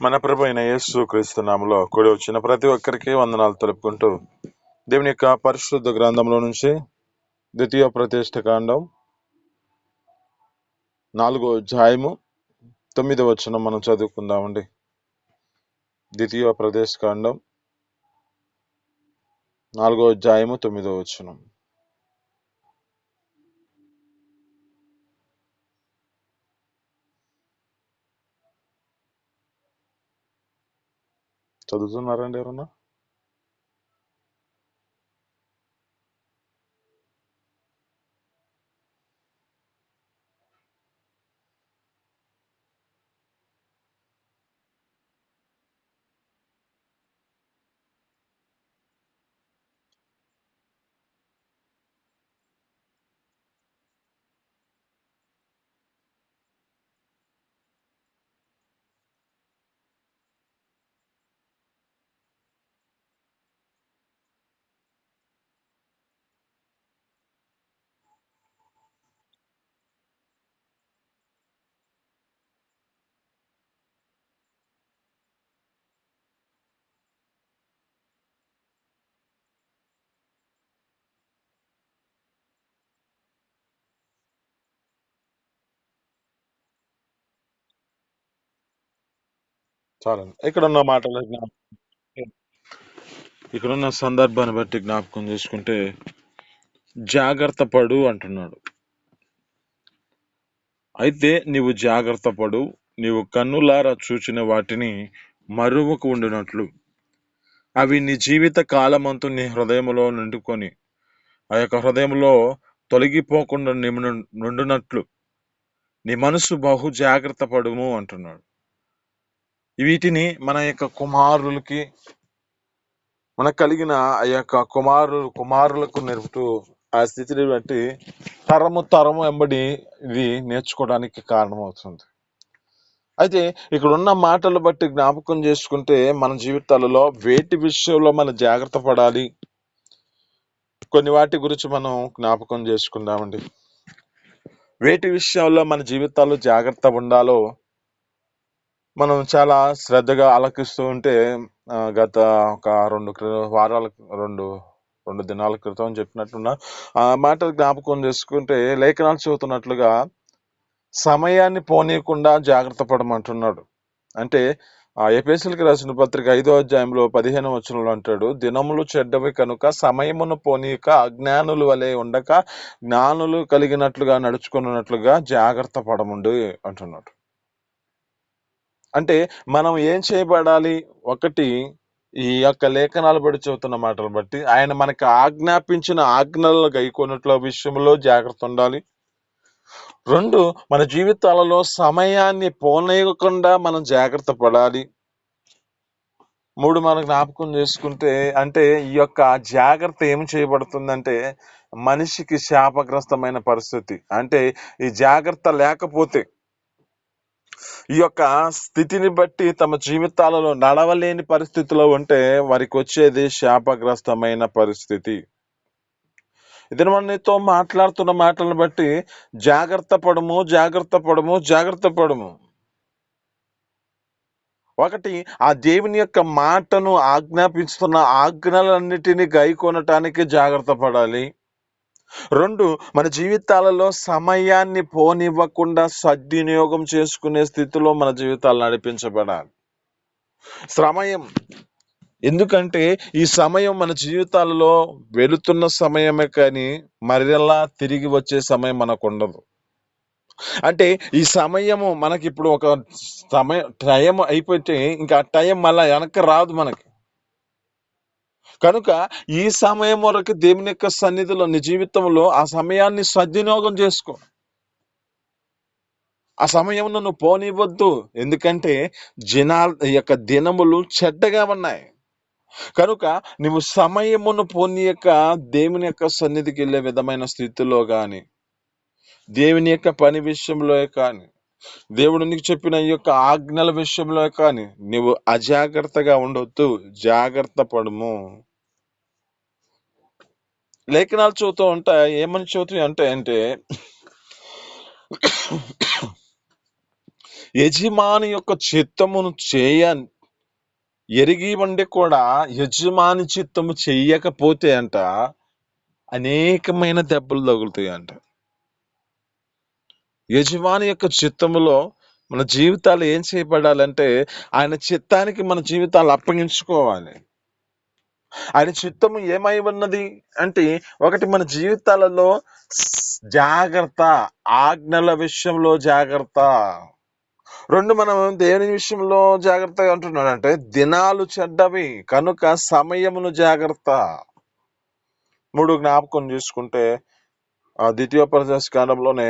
మన ప్రభు అయిన యేసు క్రీస్తు నామములో కూడి వచ్చిన ప్రతి ఒక్కరికి వందనాలు తెలుపుకుంటూ దేవుని యొక్క పరిశుద్ధ గ్రంథంలో నుంచి ద్వితీయ ప్రతిష్ఠ కాండం 4వ అధ్యాయము 9వ వచనం మనం చదువుకుందామండి. ద్వితీయ ప్రతిష్ఠ కాండం 4వ అధ్యాయము 9వ వచనం. చదువుతున్నారండి ఎవరన్నా? చాలండి. ఇక్కడున్న సందర్భాన్ని బట్టి జ్ఞాపకం చేసుకుంటే జాగ్రత్త పడు అంటున్నాడు. అయితే నీవు జాగ్రత్త పడు, నీవు కన్నులారా చూచిన వాటిని మరువకు ఉండినట్లు అవి నీ జీవిత కాలమంతు నీ హృదయములో నిండుకొని ఆ యొక్క హృదయంలో తొలగిపోకుండా నుండునట్లు నీ మనసు బహు జాగ్రత్త పడుము అంటున్నాడు. వీటిని మన యొక్క కుమారులకి మనకు కలిగిన ఆ యొక్క కుమారులకు నేర్పుతూ ఆ స్థితిని బట్టి తరము వెంబడి ఇది నేర్చుకోవడానికి కారణమవుతుంది. అయితే ఇక్కడ ఉన్న మాటలు బట్టి జ్ఞాపకం చేసుకుంటే మన జీవితాలలో వేటి విషయంలో మనం జాగ్రత్త పడాలి, కొన్ని వాటి గురించి మనం జ్ఞాపకం చేసుకుందామండి. వేటి విషయాల్లో మన జీవితాల్లో జాగ్రత్త ఉండాలో మనం చాలా శ్రద్ధగా ఆలకిస్తూ ఉంటే గత ఒక రెండు దినాల క్రితం చెప్పినట్టున్న ఆ మాటలు జ్ఞాపకం చేసుకుంటే లేఖనాలు చదువుతున్నట్లుగా సమయాన్ని పోనీయకుండా జాగ్రత్త పడమంటున్నాడు. అంటే ఆ ఎఫెసీయులకు రాసిన పత్రిక 5వ అధ్యాయంలో 15వ వచనంలో అంటాడు, దినములు చెడ్డవి కనుక సమయమును పోనీయక అజ్ఞానుల వలె ఉండక జ్ఞానులు కలిగినట్లుగా నడుచుకున్నట్లుగా జాగ్రత్త పడముండు అంటున్నాడు. అంటే మనం ఏం చేయబడాలి? ఒకటి, ఈ యొక్క లేఖనాలు బట్టి చెబుతున్న మాటలు బట్టి ఆయన మనకి ఆజ్ఞాపించిన ఆజ్ఞలు గైకొనుట్ల విషయంలో జాగ్రత్త ఉండాలి. 2, మన జీవితాలలో సమయాన్ని పోనీయకుండా మనం జాగ్రత్త పడాలి. 3, మనం జ్ఞాపకం చేసుకుంటే అంటే ఈ యొక్క జాగ్రత్త ఏం చేయబడుతుందంటే మనిషికి శాపగ్రస్తమైన పరిస్థితి. అంటే ఈ జాగ్రత్త లేకపోతే ఈ యొక్క స్థితిని బట్టి తమ జీవితాలలో నడవలేని పరిస్థితిలో ఉంటే వారికి వచ్చేది శాపగ్రస్తమైన పరిస్థితి. ఇది మనతో మాట్లాడుతున్న మాటలను బట్టి జాగ్రత్త పడము. ఒకటి, ఆ దేవుని యొక్క మాటను ఆజ్ఞాపిస్తున్న ఆజ్ఞలన్నిటినీ గైకొనటానికి జాగ్రత్త పడాలి. 2, మన జీవితాలలో సమయాన్ని పోనివ్వకుండా సద్వినియోగం చేసుకునే స్థితిలో మన జీవితాలు నడిపించబడాలి. సమయం, ఎందుకంటే ఈ సమయం మన జీవితాలలో వెళుతున్న సమయమే కానీ మరలా తిరిగి వచ్చే సమయం మనకు ఉండదు. అంటే ఈ సమయము మనకి ఇప్పుడు ఒక టైం అయిపోతే ఇంకా టైం మళ్ళా వెనక్కి రాదు మనకి. కనుక ఈ సమయం వరకు దేవుని యొక్క సన్నిధిలో నీ జీవితంలో ఆ సమయాన్ని సద్వినియోగం చేసుకో. ఆ సమయం నువ్వు పోనివ్వద్దు. ఎందుకంటే యొక్క దినములు చెడ్డగా ఉన్నాయి. కనుక నువ్వు సమయమును పోనీయక దేవుని యొక్క సన్నిధికి వెళ్ళే విధమైన స్థితిలో కానీ, దేవుని యొక్క పని విషయంలో కానీ, దేవుడు నీకు చెప్పిన ఈ యొక్క ఆజ్ఞల విషయంలో కానీ నువ్వు అజాగ్రత్తగా ఉండొద్దు, జాగ్రత్త పడము. లేఖనాలు చదువుతూ ఉంటాయి, ఏమని చదువుతాయి అంటే యజమాని యొక్క చిత్తమును ఎరిగి ఉండి కూడా యజమాని చిత్తము చెయ్యకపోతే అంట అనేకమైన దెబ్బలు తగులుతాయి అంట. యజమాని యొక్క చిత్తములో మన జీవితాలు ఏం చేయబడాలంటే ఆయన చిత్తానికి మన జీవితాలు అప్పగించుకోవాలి. ఆయన చిత్తము ఏమై ఉన్నది అంటే, ఒకటి మన జీవితాలలో జాగ్రత్త, ఆజ్ఞల విషయంలో జాగ్రత్త. రెండు, మనం దేవుని విషయంలో జాగ్రత్తగా అంటున్నాడంటే దినాలు చెడ్డవి కనుక సమయమును జాగ్రత్త. మూడు, జ్ఞాపకం చేసుకుంటే ద్వితీయోపదేశ కాండంలోనే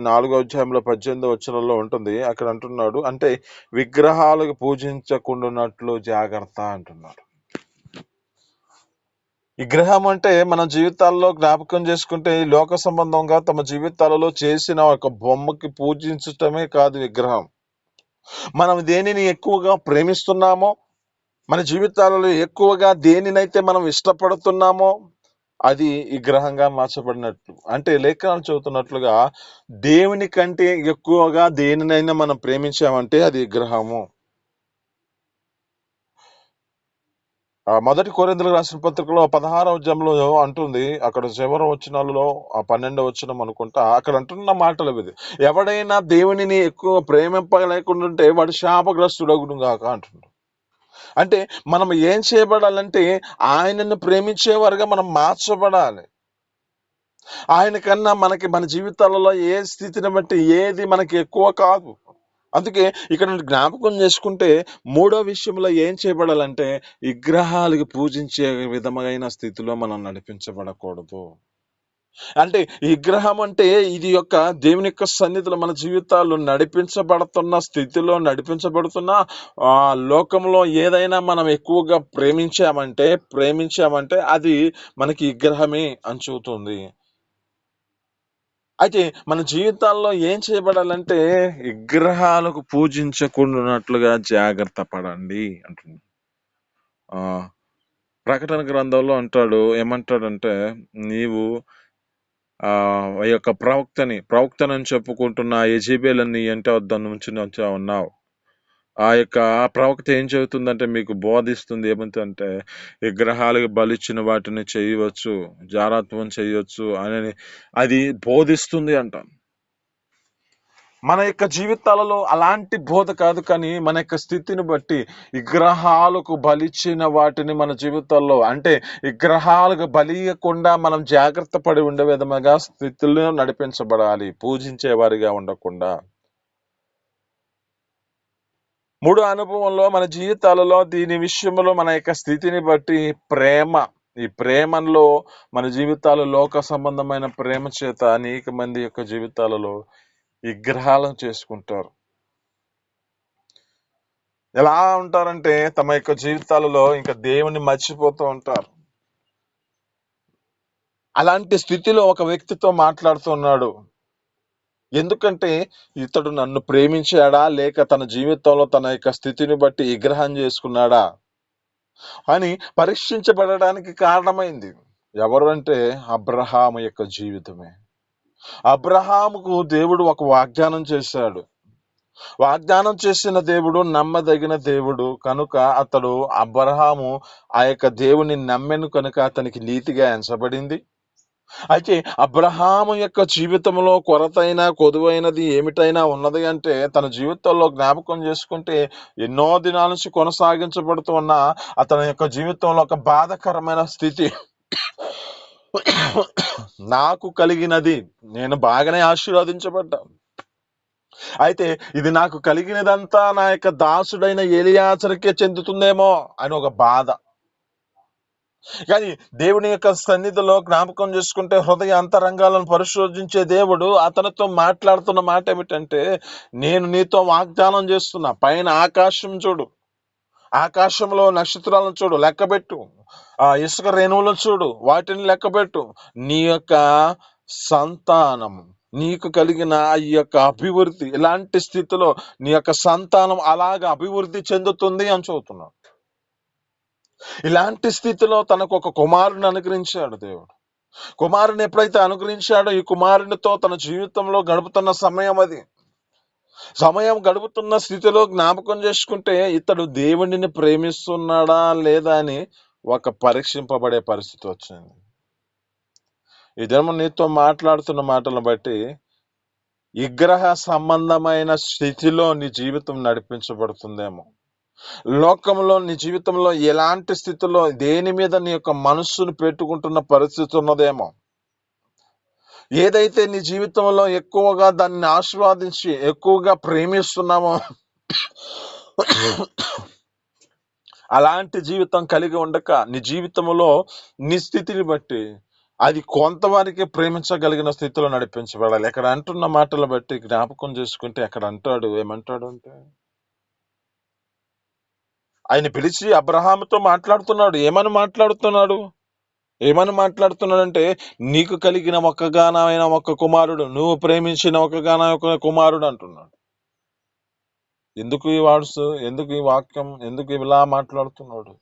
4వ అధ్యాయంలో 18వ వచనంలో ఉంటుంది. అక్కడ అంటున్నాడు, అంటే విగ్రహాలకు పూజించకుండానట్లు జాగ్రత్త అంటున్నాడు. విగ్రహం అంటే మన జీవితాల్లో జ్ఞాపకం చేసుకుంటే లోక సంబంధంగా తమ జీవితాలలో చేసిన ఒక బొమ్మకి పూజించటమే కాదు విగ్రహం. మనం దేనిని ఎక్కువగా ప్రేమిస్తున్నామో, మన జీవితాలలో ఎక్కువగా దేనినైతే మనం ఇష్టపడుతున్నామో అది విగ్రహంగా మార్చబడినట్లు. అంటే లేఖనాలు చెబుతున్నట్లుగా దేవుని కంటే ఎక్కువగా దేనినైనా మనం ప్రేమించామంటే అది విగ్రహము. మొదటి కొరింథీయులకు రాసిన పత్రికలో 16వ అధ్యాయంలో అంటుంది, అక్కడ చివరి వచనాలలో 12వ వచనం అనుకుంటా, అక్కడ అంటున్న మాటలు ఇది, ఎవడైనా దేవునిని ఎక్కువ ప్రేమింపలేకుండా ఉంటే వాడు శాపగ్రస్తుడగును గాక అంటున్నాడు. అంటే మనం ఏం చేయబడాలంటే ఆయనను ప్రేమించేవారుగా మనం మార్చబడాలి. ఆయన కన్నా మనకి మన జీవితాలలో ఏ స్థితిని బట్టి ఏది మనకి ఎక్కువ కాదు. అందుకే ఇక్కడ జ్ఞాపకం చేసుకుంటే మూడో విషయంలో ఏం చేయబడాలంటే విగ్రహాలకు పూజించే విధమైన స్థితిలో మనం నడిపించబడకూడదు. అంటే విగ్రహం అంటే ఇది యొక్క దేవుని యొక్క సన్నిధిలో మన జీవితాలు నడిపించబడుతున్న స్థితిలో నడిపించబడుతున్న లోకంలో ఏదైనా మనం ఎక్కువగా ప్రేమించామంటే అది మనకి విగ్రహమే అని చెబుతుంది. అయితే మన జీవితాల్లో ఏం చేయబడాలంటే విగ్రహాలకు పూజించకుండానట్లుగా జాగ్రత్త పడండి అంటున్నాడు. ప్రకటన గ్రంథంలో అంటాడు, ఏమంటాడంటే, నీవు ఈ యొక్క ప్రవక్తనని చెప్పుకుంటున్న యెజెబెల్ అంటే వద్ద నుంచి ఉన్నావు. ఆ యొక్క ప్రవక్త ఏం చెబుతుందంటే మీకు బోధిస్తుంది ఏమంటే విగ్రహాలకు బలిచ్చిన వాటిని చేయవచ్చు, జారత్వం చేయవచ్చు అని అది బోధిస్తుంది అంట. మన యొక్క జీవితాలలో అలాంటి బోధ కాదు, కానీ మన యొక్క స్థితిని బట్టి విగ్రహాలకు బలిచ్చిన వాటిని మన జీవితాల్లో, అంటే విగ్రహాలకు బలియకుండా మనం జాగ్రత్త పడి ఉండే విధముగా స్థితిలో నడిపించబడాలి, పూజించే వారిగా ఉండకుండా. మూడో అనుభవంలో మన జీవితాలలో దీని విషయంలో మన యొక్క స్థితిని బట్టి ఈ ప్రేమలో మన జీవితాలు లోక సంబంధమైన ప్రేమ చేత అనేక మంది యొక్క జీవితాలలో విగ్రహాలను చేసుకుంటారు. ఎలా ఉంటారంటే తమ యొక్క జీవితాలలో ఇంకా దేవుని మర్చిపోతూ ఉంటారు. అలాంటి స్థితిలో ఒక వ్యక్తితో మాట్లాడుతున్నాడు. ఎందుకంటే ఇతడు నన్ను ప్రేమించాడా లేక తన జీవితంలో తన యొక్క స్థితిని బట్టి విగ్రహం చేసుకున్నాడా అని పరీక్షించబడడానికి కారణమైంది. ఎవరు అంటే అబ్రహాము యొక్క జీవితమే. అబ్రహాముకు దేవుడు ఒక వాగ్దానం చేశాడు. వాగ్దానం చేసిన దేవుడు నమ్మదగిన దేవుడు కనుక అబ్రహాము ఆ యొక్క దేవుని నమ్మెను కనుక అతనికి నీతిగా ఎంచబడింది. అయితే అబ్రహాము యొక్క జీవితంలో కొరతైన కొదువైనది ఏమిటైనా ఉన్నది అంటే తన జీవితంలో జ్ఞాపకం చేసుకుంటే ఎన్నో దినాల నుంచి కొనసాగించబడుతున్న అతని యొక్క జీవితంలో ఒక బాధకరమైన స్థితి. నాకు కలిగినది, నేను బాగానే ఆశీర్వదించబడ్డా, అయితే ఇది నాకు కలిగినదంతా నా యొక్క దాసుడైన ఎలియాజరుకే చెందుతుందేమో అని ఒక బాధ. కానీ దేవుని యొక్క సన్నిధిలో జ్ఞాపకం చేసుకుంటే హృదయ అంతరంగాలను పరిశోధించే దేవుడు అతనితో మాట్లాడుతున్న మాట ఏమిటంటే, నేను నీతో వాగ్దానం చేస్తున్నా, పైన ఆకాశం చూడు, ఆకాశంలో నక్షత్రాలను చూడు, లెక్కబెట్టు, ఇసుక రేణువులను చూడు, వాటిని లెక్కబెట్టు, నీ యొక్క సంతానం, నీకు కలిగిన ఈ యొక్క అభివృద్ధి, ఇలాంటి స్థితిలో నీ యొక్క సంతానం అలాగా అభివృద్ధి చెందుతుంది అని చెబుతున్నాడు. ఇలాంటి స్థితిలో తనకు ఒక కుమారుని అనుగ్రహించాడు దేవుడు. కుమారుని ఎప్పుడైతే అనుగ్రహించాడో ఈ కుమారునితో తన జీవితంలో గడుపుతున్న సమయం అది. సమయం గడుపుతున్న స్థితిలో జ్ఞాపకం చేసుకుంటే ఇతడు దేవుడిని ప్రేమిస్తున్నాడా లేదా అని ఒక పరీక్షింపబడే పరిస్థితి వచ్చింది. ఈ దినం నీతో మాట్లాడుతున్న మాటలను బట్టి విగ్రహ సంబంధమైన స్థితిలో నీ జీవితం నడిపించబడుతుందేమో. లోకంలో నీ జీవితంలో ఎలాంటి స్థితిలో దేని మీద నీ యొక్క మనస్సును పెట్టుకుంటున్న పరిస్థితి ఉన్నదేమో. ఏదైతే నీ జీవితంలో ఎక్కువగా దాన్ని ఆస్వాదించి ఎక్కువగా ప్రేమిస్తున్నామో అలాంటి జీవితం కలిగి ఉండక నీ జీవితంలో నీ స్థితిని బట్టి అది కొంతవరకే ప్రేమించగలిగిన స్థితిలో నడిపించబడాలి. ఇక్కడ అంటున్న మాటలు బట్టి జ్ఞాపకం చేసుకుంటే అక్కడ అంటాడు, ఏమంటాడు అంటే, ఆయన పిలిచి అబ్రహాముతో మాట్లాడుతున్నాడు. ఏమని మాట్లాడుతున్నాడంటే, నీకు కలిగిన ఒక్కగానైన ఒక కుమారుడు, నువ్వు ప్రేమించిన ఒక్కగానొక కుమారుడు అంటున్నాడు. ఎందుకు ఈ వాడ్స్, ఎందుకు ఈ వాక్యం, ఎందుకు ఇలా మాట్లాడుతున్నాడు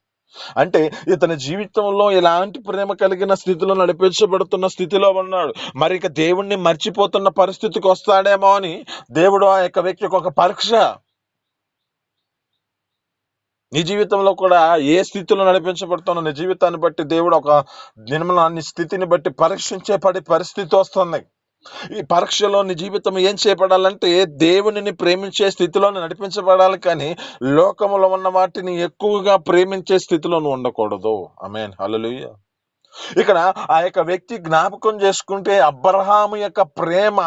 అంటే ఇతని జీవితంలో ఎలాంటి ప్రేమ కలిగిన స్థితిలో నడిపించబడుతున్న స్థితిలో ఉన్నాడు. మరి ఇక దేవుణ్ణి మర్చిపోతున్న పరిస్థితికి వస్తాడేమో అని దేవుడు ఆ యొక్క వ్యక్తికి ఒక పరీక్ష. నీ జీవితంలో కూడా ఏ స్థితిలో నడిపించబడుతున్నా నీ జీవితాన్ని బట్టి దేవుడు ఒక నీ స్థితిని బట్టి పరీక్షించే పరిస్థితి వస్తుంది. ఈ పరీక్షలో నీ జీవితం ఏం చేయబడాలంటే దేవునిని ప్రేమించే స్థితిలో నడిపించబడాలి, కానీ లోకములో ఉన్న వాటిని ఎక్కువగా ప్రేమించే స్థితిలో నువ్వు ఉండకూడదు. ఆమేన్, హల్లెలూయా. ఇక్కడ ఆ యొక్క వ్యక్తి జ్ఞాపకం చేసుకుంటే అబ్రహాము యొక్క ప్రేమ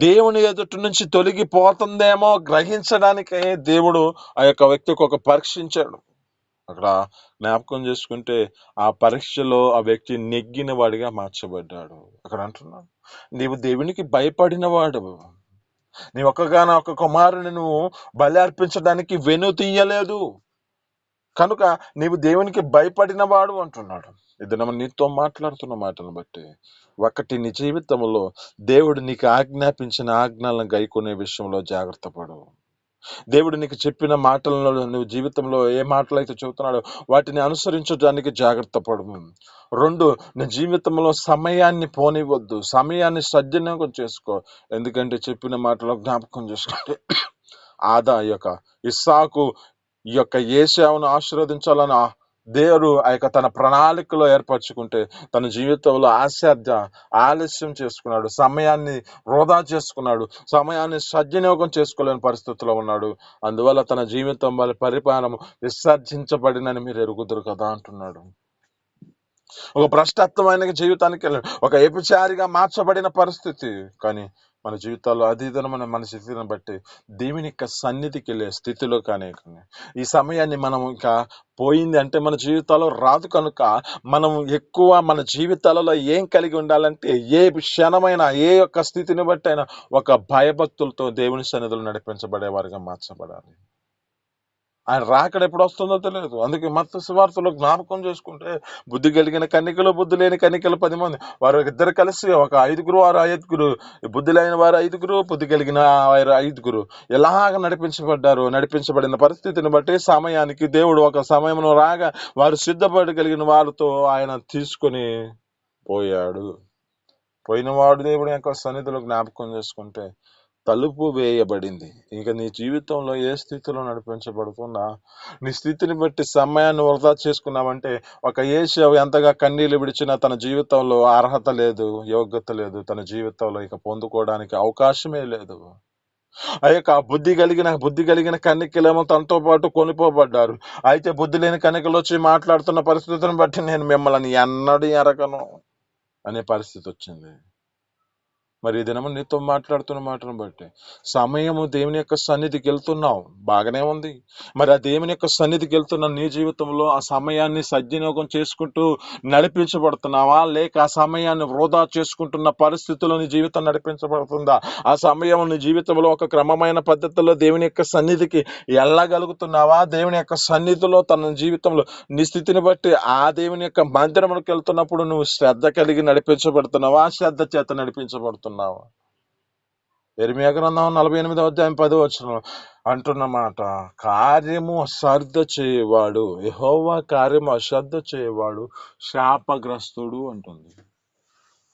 దేవుని ఎదుటి నుంచి తొలగిపోతుందేమో గ్రహించడానికి దేవుడు ఆ యొక్క వ్యక్తికి ఒక పరీక్షించాడు. అక్కడ జ్ఞాపకం చేసుకుంటే ఆ పరీక్షలో ఆ వ్యక్తి నెగ్గిన వాడిగా మార్చబడ్డాడు. అక్కడ అంటున్నాడు, నీవు దేవునికి భయపడిన వాడు, నీ ఒక్కగానొక్క కుమారుని నువ్వు బలి అర్పించడానికి వెనుతీయలేదు కనుక నీవు దేవునికి భయపడిన వాడు అంటున్నాడు. ఇది నీతో మాట్లాడుతున్న మాటలను బట్టి ఒకటి, నీ జీవితంలో దేవుడు నీకు ఆజ్ఞాపించిన ఆజ్ఞలను గైకొనే విషయంలో జాగ్రత్త పడు. దేవుడు నీకు చెప్పిన మాటలలో నువ్వు జీవితంలో ఏ మాటలు అయితే చెబుతున్నాడో వాటిని అనుసరించడానికి జాగ్రత్త పడు. 2, నీ జీవితంలో సమయాన్ని పోనివద్దు, సమయాన్ని సద్వినియోగం చేసుకో. ఎందుకంటే చెప్పిన మాటలో జ్ఞాపకం చేసుకుంటే ఆదా ఇస్సాకు ఈ యొక్క ఏశావును ఆశీర్వదించాలని దేవుడు ఆ యొక్క తన ప్రణాళికలో ఏర్పరచుకుంటే తన జీవితంలో ఆలస్యం చేసుకున్నాడు, సమయాన్ని వృధా చేసుకున్నాడు, సమయాన్ని సద్వినియోగం చేసుకోలేని పరిస్థితిలో ఉన్నాడు. అందువల్ల తన జీవితం వల్ల పరిపాలన విసర్జించబడినని మీరు ఎరుగుదురు కదా అంటున్నాడు. ఒక భ్రష్టత్వమైన జీవితానికి వెళ్ళాడు, ఒక వ్యభిచారిగా మార్చబడిన పరిస్థితి. కానీ మన జీవితాల్లో అధీతనమైన మన స్థితిని బట్టి దేవుని యొక్క సన్నిధికి వెళ్ళే స్థితిలో కానీ ఈ సమయాన్ని మనం ఇంకా పోయింది అంటే మన జీవితాల్లో రాదు. కనుక మనం ఎక్కువ మన జీవితాలలో ఏం కలిగి ఉండాలంటే ఏ క్షణమైనా ఏ యొక్క స్థితిని బట్టి అయినా ఒక భయభక్తులతో దేవుని సన్నిధిలో నడిపించబడే వారిగా మార్చబడాలి. ఆయన రాకడ ఎప్పుడు వస్తుందో తెలియదు. అందుకే మత్తయి సువార్తలో జ్ఞాపకం చేసుకుంటే బుద్ధి కలిగిన కన్నికలు, బుద్ధి లేని కన్నికలు 10 మంది, వారు ఇద్దరు కలిసి ఒక 5 బుద్ధి లేని వారు 5, బుద్ధి కలిగిన వారు 5 ఎలాగ నడిపించబడిన పరిస్థితిని బట్టి సమయానికి దేవుడు ఒక సమయంలో రాగా వారు సిద్ధపడగలిగిన వారితో ఆయన తీసుకొని పోయినవాడు దేవుడి యొక్క సన్నిధిలో జ్ఞాపకం చేసుకుంటే తలుపు వేయబడింది. ఇక నీ జీవితంలో ఏ స్థితిలో నడిపించబడుతున్నా నీ స్థితిని బట్టి సమయాన్ని వృధా చేసుకున్నావంటే ఒక ఏశావు ఎంతగా కన్నీళ్లు విడిచినా తన జీవితంలో అర్హత లేదు, యోగ్యత లేదు, తన జీవితంలో ఇక పొందుకోవడానికి అవకాశమే లేదు. ఆ యొక్క బుద్ధి కలిగిన కన్నికలేమో తనతో పాటు కొనిపోబడ్డారు. అయితే బుద్ధి లేని కన్నికలు వచ్చి మాట్లాడుతున్న పరిస్థితిని బట్టి నేను మిమ్మల్ని ఎన్నడూ ఎరగను అనే పరిస్థితి వచ్చింది. మరి ఈ దినము నీతో మాట్లాడుతున్న మాటను బట్టి సమయము దేవుని యొక్క సన్నిధికి వెళ్తున్నావు, బాగానే ఉంది. మరి ఆ దేవుని యొక్క సన్నిధికి వెళ్తున్న నీ జీవితంలో ఆ సమయాన్ని సద్వినియోగం చేసుకుంటూ నడిపించబడుతున్నావా, లేక ఆ సమయాన్ని వృధా చేసుకుంటున్న పరిస్థితుల్లో నీ జీవితం నడిపించబడుతుందా? ఆ సమయం నీ జీవితంలో ఒక క్రమమైన పద్ధతిలో దేవుని యొక్క సన్నిధికి వెళ్ళగలుగుతున్నావా? దేవుని యొక్క సన్నిధిలో తన జీవితంలో నీ స్థితిని బట్టి ఆ దేవుని యొక్క మందిరములకు వెళ్తున్నప్పుడు నువ్వు శ్రద్ధ కలిగి నడిపించబడుతున్నావా, శ్రద్ధ చేత నడిపించబడుతున్నావా? యెరెమీయా గ్రంథం 48:10 అంటున్న మాట, కార్యము అశ్రద్ధ చేయవాడు, యెహోవా కార్యము అశ్రద్ధ చేయవాడు శాపగ్రస్తుడు అంటుంది.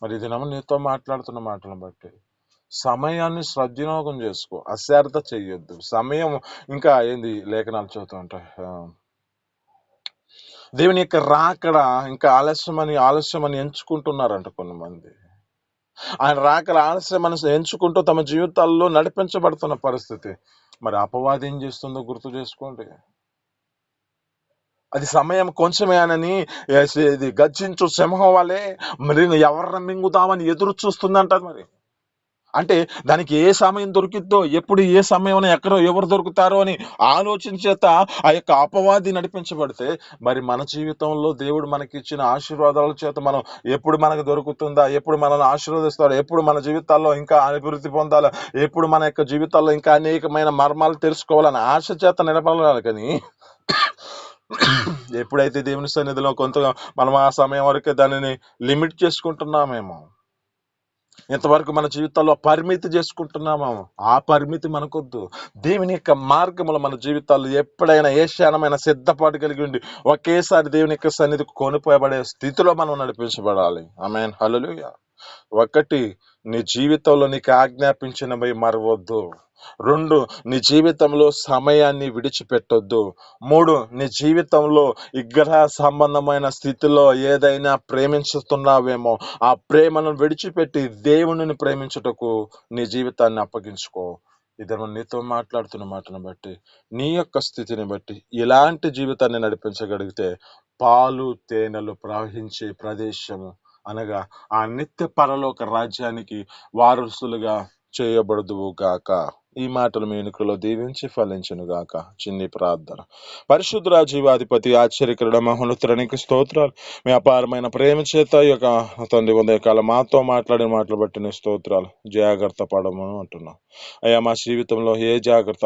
మరి ఇది నీతో మాట్లాడుతున్న మాటలను బట్టి సమయాన్ని సద్వినియోగం చేసుకో, అశ్రద్ధ చెయ్యొద్దు. సమయం ఇంకా ఏంది లేఖనాలు చదువుతూ ఉంటాయి, దేవుని యొక్క రాకడ ఇంకా ఆలస్యమని ఎంచుకుంటున్నారంట కొంతమంది. ఆయన రాకడ ఆలస్యమని ఎంచుకుంటూ తమ జీవితాల్లో నడిపించబడుతున్న పరిస్థితి. మరి అపవాది ఏం చేస్తుందో గుర్తు చేసుకోండి. అది సమయం కొంచెమేనని ఇది గర్జించు సింహం వలె మరి ఎవరిని మింగుతామని ఎదురు చూస్తుందంట. మరి అంటే దానికి ఏ సమయం దొరికిద్దో, ఎప్పుడు ఏ సమయం ఎక్కడో ఎవరు దొరుకుతారో అని ఆలోచన చేత ఆ యొక్క అపవాది నడిపించబడితే, మరి మన జీవితంలో దేవుడు మనకిచ్చిన ఆశీర్వాదాల చేత మనం ఎప్పుడు మనకు దొరుకుతుందా, ఎప్పుడు మనల్ని ఆశీర్వదిస్తారో, ఎప్పుడు మన జీవితాల్లో ఇంకా అభివృద్ధి పొందాలా, ఎప్పుడు మన యొక్క జీవితాల్లో ఇంకా అనేకమైన మర్మాలు తెలుసుకోవాలని ఆశ చేత నిలబడాలి. కానీ ఎప్పుడైతే దేవుని సన్నిధిలో కొంతగా మనం ఆ సమయం వరకే దానిని లిమిట్ చేసుకుంటున్నామేమో, ఇంతవరకు మన జీవితాల్లో పరిమితి చేసుకుంటున్నామో, ఆ పరిమితి మనకొద్దు. దేవుని యొక్క మార్గములు మన జీవితాల్లో ఎప్పుడైనా ఏ క్షణమైనా సిద్ధపాటు కలిగి ఉండి ఒకేసారి దేవుని యొక్క సన్నిధికి కొనిపోయబడే స్థితిలో మనం నడిపించబడాలి. ఆమేన్, హల్లెలూయా. ఒకటి, నీ జీవితంలో నీకు ఆజ్ఞాపించినవి మరవద్దు. 2, నీ జీవితంలో సమయాన్ని విడిచిపెట్టొద్దు. 3, నీ జీవితంలో విగ్రహ సంబంధమైన స్థితిలో ఏదైనా ప్రేమించుతున్నావేమో ఆ ప్రేమను విడిచిపెట్టి దేవునిని ప్రేమించుటకు నీ జీవితాన్ని అప్పగించుకో. ఇద్దరు నీతో మాట్లాడుతున్న మాటను బట్టి, నీ యొక్క స్థితిని బట్టి ఇలాంటి జీవితాన్ని నడిపించగలిగితే పాలు తేనెలు ప్రవహించే ప్రదేశము అనగా ఆ నిత్య పరలోక రాజ్యానికి వారసులుగా చేయబడుదువు గాక. ఈ మాటలు మీ ఎన్నికలో దీవించి ఫలించును గాక. చిన్ని ప్రార్థన. పరిశుద్ధ జీవాధిపతి ఆశ్చర్యకరుడ మహోన్నతునికి స్తోత్రాలు. మీ అపారమైన ప్రేమ చేత ఈ యొక్క తండ్రి ఉదయకాలం మాతో మాట్లాడిన మాటలు బట్టి నీ స్తోత్రాలు. జాగ్రత్త పడమని అంటున్నాం అయ్యా. మా జీవితంలో ఏ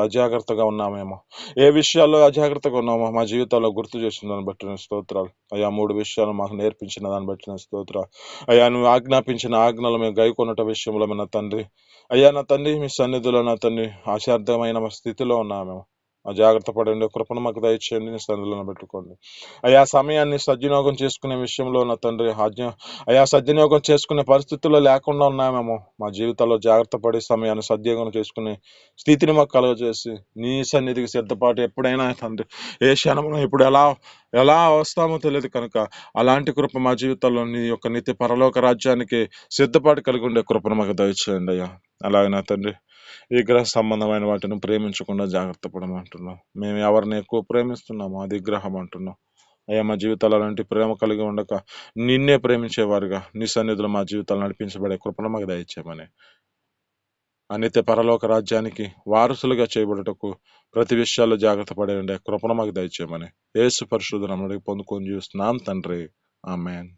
అజాగ్రత్తగా ఉన్నామేమో, ఏ విషయాల్లో అజాగ్రత్తగా ఉన్నామో మా జీవితాల్లో గుర్తు చేసిన దాన్ని బట్టి నీ స్తోత్రాలు అయ్యా. 3 విషయాలు మాకు నేర్పించిన దాన్ని బట్టి నీ స్తోత్రాలు అయ్యా. నువ్వు ఆజ్ఞాపించిన ఆజ్ఞలు మేము గైకొనట విషయంలో నా తండ్రి అయ్యా, నా తండ్రి మీ సన్నిధిలో నా తండ్రి అశార్థమైన స్థితిలో ఉన్నాము. జాగ్రత్త పడండి, కృపను మాకు దయచేయండి, నీ సన్నిధిలో పెట్టుకోండి అయ్యా. సమయాన్ని సద్వినియోగం చేసుకునే విషయంలో నా తండ్రి అయ్యా సద్వినియోగం చేసుకునే పరిస్థితుల్లో లేకుండా ఉన్నామేమో. మా జీవితాల్లో జాగ్రత్త పడి సమయాన్ని సద్వినియోగం చేసుకునే స్థితిని మాకు కలుగజేసి నీ సన్నిధికి సిద్ధపాటు ఎప్పుడైనా తండ్రి ఏ క్షణంలో ఇప్పుడు ఎలా వస్తామో తెలియదు కనుక అలాంటి కృప మా జీవితాల్లో నీ యొక్క నిత్య పరలోక రాజ్యానికి సిద్ధపాటు కలిగి ఉండే కృపను మాకు దయచేయండి అయ్యా. అలాగే నా తండ్రి విగ్రహ సంబంధమైన వాటిని ప్రేమించకుండా జాగ్రత్త పడమంటున్నాం. మేము ఎవరిని ఎక్కువ ప్రేమిస్తున్నామో అది విగ్రహం అంటున్నాం అయ్యా. మా జీవితాలు అలాంటి ప్రేమ కలిగి ఉండక నిన్నే ప్రేమించేవారుగా నీ సన్నిధిలో మా జీవితాలు నడిపించబడే కృపను మాకు దయచేయమని, నిత్య పరలోక రాజ్యానికి వారసులుగా చేయబడుటకు ప్రతి విషయాల్లో జాగ్రత్త పడే కృపను మాకు దయచేయమని యేసు పరిశుద్ధ నామములో పొందుకొని చూస్తున్నాం తండ్రి. ఆమేన్.